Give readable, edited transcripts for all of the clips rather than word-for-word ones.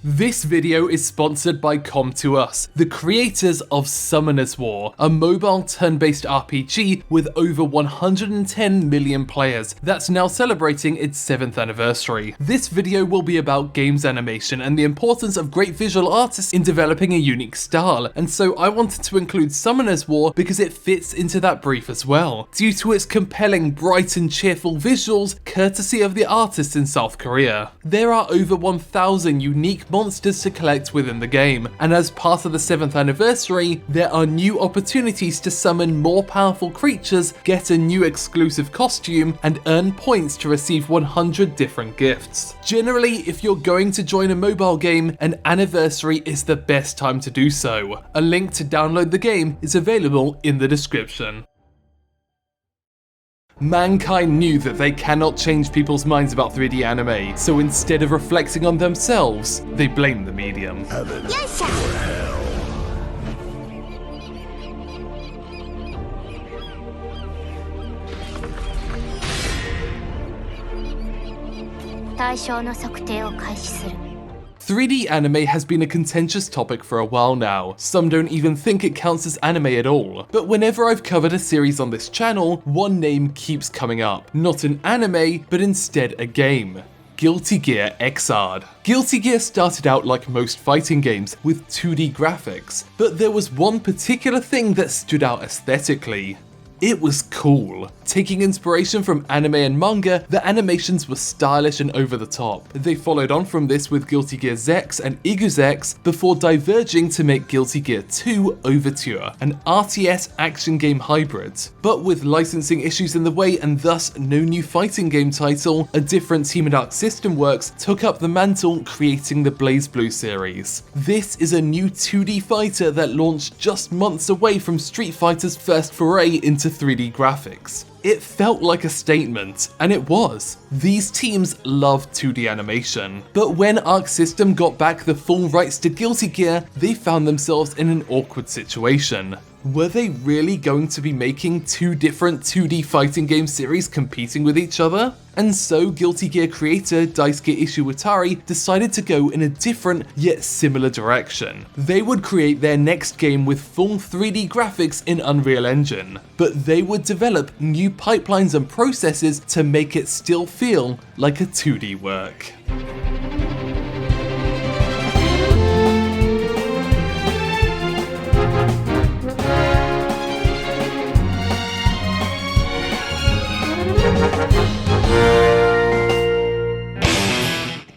This video is sponsored by Come2Us, the creators of Summoner's War, a mobile turn-based RPG with over 110 million players that's now celebrating its 7th anniversary. This video will be about games animation and the importance of great visual artists in developing a unique style, and so I wanted to include Summoner's War because it fits into that brief as well, due to its compelling, bright and cheerful visuals courtesy of the artists in South Korea. There are over 1,000 unique monsters to collect within the game, and as part of the 7th anniversary, there are new opportunities to summon more powerful creatures, get a new exclusive costume, and earn points to receive 100 different gifts. Generally, if you're going to join a mobile game, an anniversary is the best time to do so. A link to download the game is available in the description. Mankind knew that they cannot change people's minds about 3D anime, so instead of reflecting on themselves, they blamed the medium. Heaven or hell. Taishou no sokutei o kaishi suru. 3D anime has been a contentious topic for a while now. Some don't even think it counts as anime at all. But whenever I've covered a series on this channel, one name keeps coming up. Not an anime, but instead a game. Guilty Gear Xrd. Guilty Gear started out like most fighting games, with 2D graphics. But there was one particular thing that stood out aesthetically. It was cool. Taking inspiration from anime and manga, the animations were stylish and over the top. They followed on from this with Guilty Gear Xrd and Xrd before diverging to make Guilty Gear 2 Overture, an RTS action game hybrid. But with licensing issues in the way and thus no new fighting game title, a different team at Arc System Works took up the mantle, creating the Blazblue series. This is a new 2D fighter that launched just months away from Street Fighter's first foray into 3D graphics. It felt like a statement, and it was. These teams love 2D animation. But when Arc System got back the full rights to Guilty Gear, they found themselves in an awkward situation. Were they really going to be making two different 2D fighting game series competing with each other? And so Guilty Gear creator Daisuke Ishiwatari decided to go in a different yet similar direction. They would create their next game with full 3D graphics in Unreal Engine, but they would develop new pipelines and processes to make it still feel like a 2D work.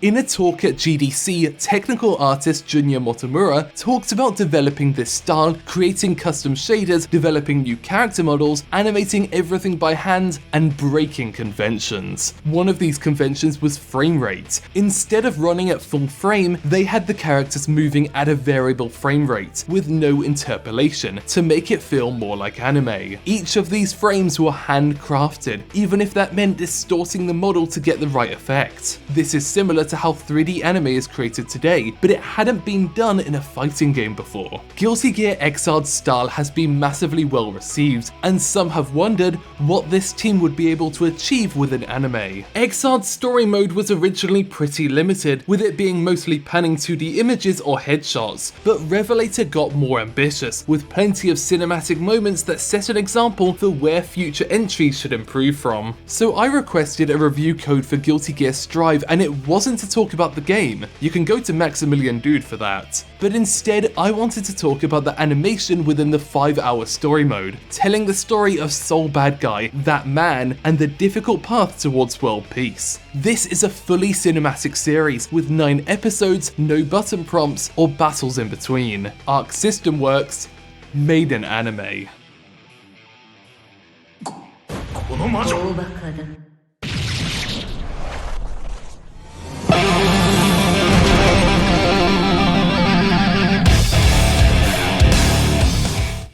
In a talk at GDC, technical artist Junya Motomura talked about developing this style, creating custom shaders, developing new character models, animating everything by hand, and breaking conventions. One of these conventions was frame rate. Instead of running at full frame, they had the characters moving at a variable frame rate, with no interpolation, to make it feel more like anime. Each of these frames were handcrafted, even if that meant distorting the model to get the right effect. This is similar to how 3D anime is created today, but it hadn't been done in a fighting game before. Guilty Gear Xrd's style has been massively well received, and some have wondered what this team would be able to achieve with an anime. Xrd's story mode was originally pretty limited, with it being mostly panning 2D images or headshots, but Revelator got more ambitious, with plenty of cinematic moments that set an example for where future entries should improve from. So I requested a review code for Guilty Gear Strive, and it wasn't to talk about the game. You can go to Maximilian Dude for that. But instead, I wanted to talk about the animation within the 5-hour story mode, telling the story of Soul Bad Guy, that man, and the difficult path towards world peace. This is a fully cinematic series with 9 episodes, no button prompts or battles in between. Arc System Works made an anime.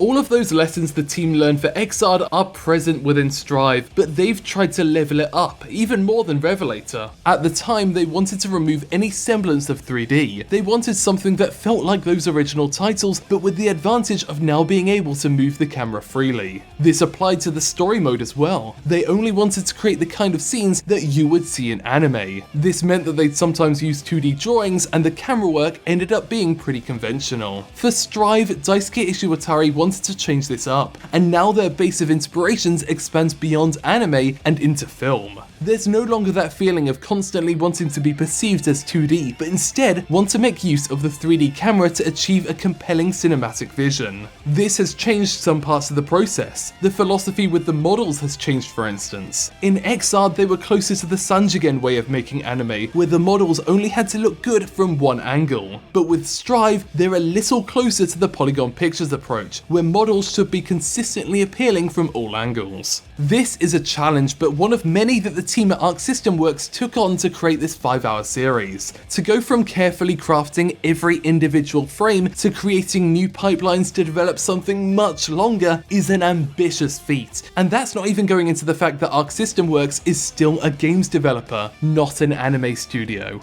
All of those lessons the team learned for Xrd are present within Strive, but they've tried to level it up, even more than Revelator. At the time, they wanted to remove any semblance of 3D. They wanted something that felt like those original titles, but with the advantage of now being able to move the camera freely. This applied to the story mode as well. They only wanted to create the kind of scenes that you would see in anime. This meant that they'd sometimes use 2D drawings, and the camera work ended up being pretty conventional. For Strive, Daisuke Ishiwatari wanted to change this up, and now their base of inspirations expands beyond anime and into film. There's no longer that feeling of constantly wanting to be perceived as 2D, but instead want to make use of the 3D camera to achieve a compelling cinematic vision. This has changed some parts of the process. The philosophy with the models has changed, for instance. In Xrd, they were closer to the Sanjigen way of making anime, where the models only had to look good from one angle. But with Strive, they're a little closer to the Polygon Pictures approach, where models should be consistently appealing from all angles. This is a challenge, but one of many that the team at Arc System Works took on to create this 5-hour series. To go from carefully crafting every individual frame to creating new pipelines to develop something much longer is an ambitious feat. And that's not even going into the fact that Arc System Works is still a games developer, not an anime studio.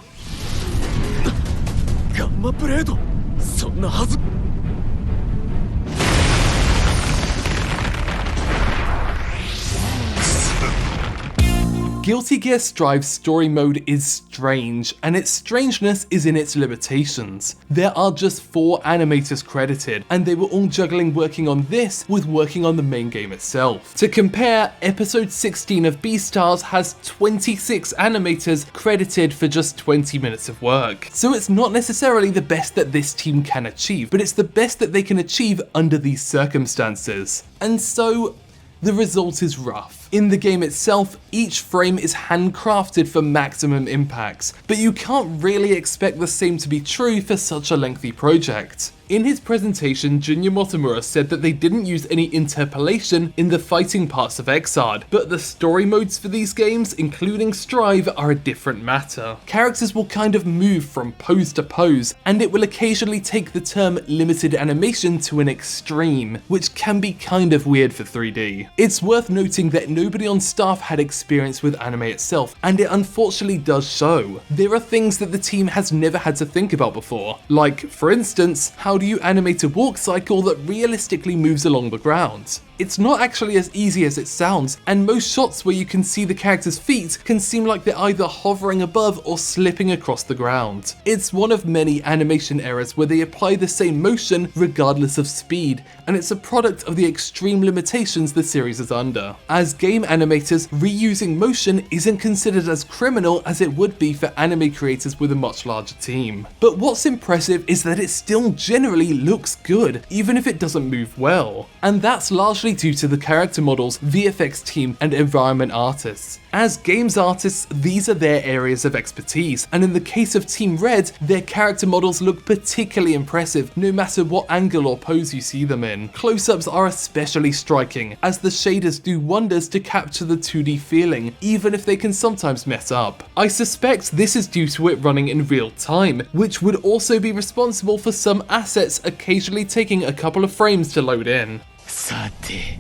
Guilty Gear Strive's story mode is strange, and its strangeness is in its limitations. There are just 4 animators credited, and they were all juggling working on this with working on the main game itself. To compare, episode 16 of BEASTARS has 26 animators credited for just 20 minutes of work. So it's not necessarily the best that this team can achieve, but it's the best that they can achieve under these circumstances. And so, the result is rough. In the game itself, each frame is handcrafted for maximum impacts, but you can't really expect the same to be true for such a lengthy project. In his presentation, Junya Motomura said that they didn't use any interpolation in the fighting parts of Xrd, but the story modes for these games, including Strive, are a different matter. Characters will kind of move from pose to pose, and it will occasionally take the term limited animation to an extreme, which can be kind of weird for 3D. It's worth noting that nobody on staff had experience with anime itself, and it unfortunately does show. There are things that the team has never had to think about before, like, for instance, how do you animate a walk cycle that realistically moves along the ground? It's not actually as easy as it sounds, and most shots where you can see the character's feet can seem like they're either hovering above or slipping across the ground. It's one of many animation errors where they apply the same motion regardless of speed, and it's a product of the extreme limitations the series is under. As game animators, reusing motion isn't considered as criminal as it would be for anime creators with a much larger team. But what's impressive is that it still generally looks good, even if it doesn't move well. And that's largely due to the character models, VFX team, and environment artists. As games artists, these are their areas of expertise, and in the case of Team Red, their character models look particularly impressive no matter what angle or pose you see them in. Close-ups are especially striking, as the shaders do wonders to capture the 2D feeling, even if they can sometimes mess up. I suspect this is due to it running in real time, which would also be responsible for some assets occasionally taking a couple of frames to load in. さて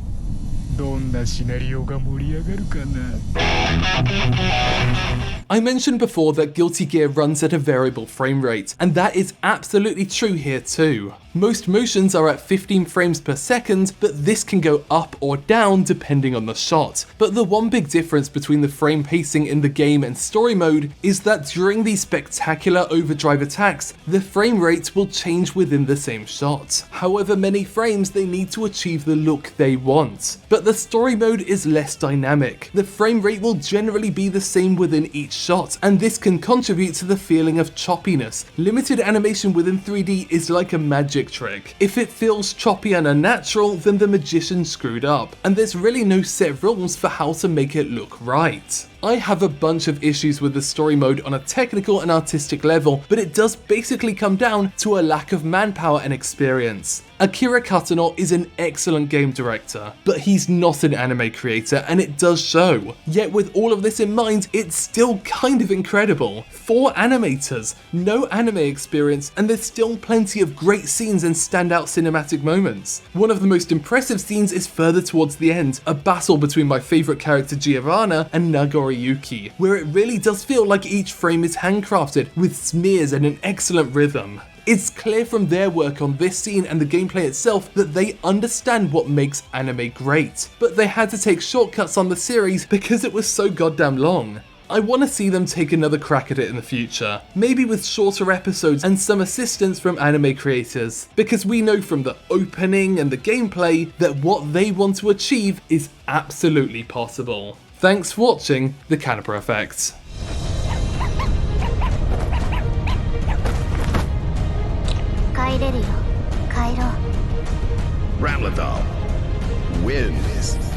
どんなシナリオが盛り上がるかな I mentioned before that Guilty Gear runs at a variable frame rate, and that is absolutely true here too. Most motions are at 15 frames per second, but this can go up or down depending on the shot. But the one big difference between the frame pacing in the game and story mode is that during these spectacular overdrive attacks, the frame rate will change within the same shot. However many frames they need to achieve the look they want. But the story mode is less dynamic. The frame rate will generally be the same within each shot, and this can contribute to the feeling of choppiness. Limited animation within 3D is like a magic trick. If it feels choppy and unnatural, then the magician screwed up, and there's really no set rules for how to make it look right. I have a bunch of issues with the story mode on a technical and artistic level, but it does basically come down to a lack of manpower and experience. Akira Katano is an excellent game director, but he's not an anime creator, and it does show. Yet with all of this in mind, it's still kind of incredible. 4 animators, no anime experience, and there's still plenty of great scenes and standout cinematic moments. One of the most impressive scenes is further towards the end, a battle between my favourite character Giovanna and Nagoriyuki, where it really does feel like each frame is handcrafted with smears and an excellent rhythm. It's clear from their work on this scene and the gameplay itself that they understand what makes anime great, but they had to take shortcuts on the series because it was so goddamn long. I want to see them take another crack at it in the future, maybe with shorter episodes and some assistance from anime creators, because we know from the opening and the gameplay that what they want to achieve is absolutely possible. Thanks for watching The Canipa Effect. Kairero. Kairo. Ramlethal wins.